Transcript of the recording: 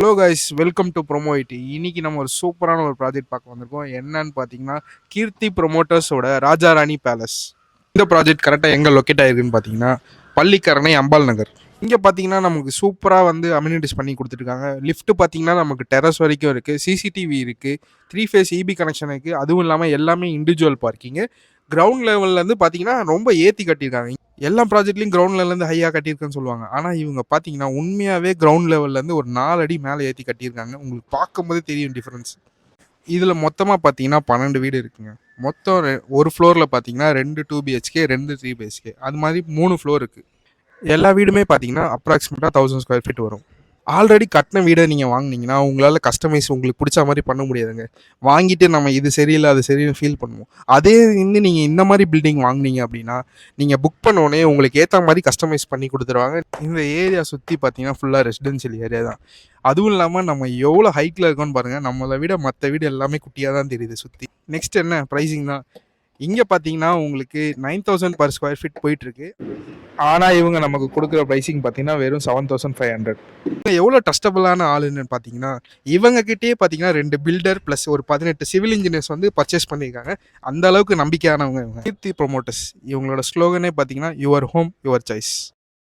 Hello guys, welcome to ப்ரொமோயிட்டி. இன்னைக்கு நம்ம ஒரு சூப்பரான ஒரு ப்ராஜெக்ட் பார்க்க வந்திருக்கோம். என்னன்னு பார்த்தீங்கன்னா, கீர்த்தி ப்ரொமோட்டர்ஸோட ராஜா ராணி பேலஸ். இந்த ப்ராஜெக்ட் கரெக்டாக எங்கே லொக்கேட் ஆகிருக்குன்னு பார்த்தீங்கன்னா, பள்ளிக்கரணை அம்பாள் நகர். இங்கே பார்த்தீங்கன்னா நமக்கு சூப்பராக அம்யூனிட்டிஸ் பண்ணி கொடுத்துருக்காங்க. லிஃப்ட் பார்த்தீங்கன்னா நமக்கு டெரஸ் வரைக்கும் இருக்குது, சிசிடிவி இருக்குது, 3 ஃபேஸ் இபி கனெக்ஷன் இருக்குது. அதுவும் இல்லாமல் எல்லாமே இண்டிவிஜுவல் பார்க்கிங்கு. கிரவுண்ட் லெவல்லேருந்து பார்த்தீங்கன்னா ரொம்ப ஏற்றி கட்டியிருக்காங்க. எல்லா ப்ராஜெக்ட்லையும் கிரவுண்ட் லெவல்லேருந்து ஹையாக கட்டியிருக்குன்னு சொல்லுவாங்க. ஆனால் இவங்க பார்த்தீங்கன்னா உண்மையாகவே கிரவுண்ட் லெவல்லேருந்து ஒரு 4 அடி மேலே ஏற்றி கட்டியிருக்காங்க. உங்களுக்கு பார்க்கும்போதே தெரியும் டிஃப்ரென்ஸ். இதில் மொத்தமாக பார்த்தீங்கன்னா 12 வீடு இருக்குங்க. மொத்தம் ஒரு ஃப்ளோரில் பார்த்தீங்கன்னா 2 2 பிஹெச்கே, 2 3 பிஹெச்கே, அது மாதிரி 3 ஃப்ளோர் இருக்குது. எல்லா வீடுமே பார்த்தீங்கன்னா அப்ராக்சிமேட்டாக 1000 ஸ்கொயர் ஃபீட் வரும். ஆல்ரெடி கட்டின வீடை நீங்கள் வாங்கினீங்கன்னா உங்களால் கஸ்டமைஸ் உங்களுக்கு பிடிச்ச மாதிரி பண்ண முடியாதுங்க. வாங்கிட்டு நம்ம இது சரியில்லை அது சரியில்லை ஃபீல் பண்ணுவோம். அதே நீங்கள் இந்த மாதிரி பில்டிங் வாங்கினீங்க அப்படின்னா நீங்கள் புக் பண்ணோடனே உங்களுக்கு ஏற்ற மாதிரி கஸ்டமைஸ் பண்ணி கொடுத்துருவாங்க. இந்த ஏரியா சுற்றி பார்த்தீங்கன்னா ஃபுல்லாக ரெசிடென்ஷியல் ஏரியா தான். அதுவும் இல்லாமல் நம்ம எவ்வளோ ஹைட்டில் இருக்கோன்னு பாருங்கள். நம்மளை விட மற்ற வீடு எல்லாமே குட்டியாக தான் தெரியுது சுற்றி. நெக்ஸ்ட் என்ன ப்ரைஸிங் தான். இங்கே பார்த்தீங்கன்னா உங்களுக்கு 9000 பர் ஸ்கொயர் ஃபீட் போயிட்டுருக்கு. ஆனால் இவங்க நமக்கு கொடுக்குற ப்ரைஸிங் பார்த்தீங்கன்னா வெறும் 7500. எவ்வளோ ட்ரஸ்டபுளான ஆளுன்னு பார்த்தீங்கன்னா இவங்ககிட்டயே பார்த்தீங்கன்னா 2 பில்டர் ப்ளஸ் ஒரு 18 சிவில் இன்ஜினியர்ஸ் பர்ச்சேஸ் பண்ணியிருக்காங்க. அந்த அளவுக்கு நம்பிக்கையானவங்க இவங்க. கீர்த்தி ப்ரொமோட்டர்ஸ். இவங்களோட ஸ்லோகனே பார்த்தீங்கன்னா யுவர் ஹோம் யுவர் சாய்ஸ்.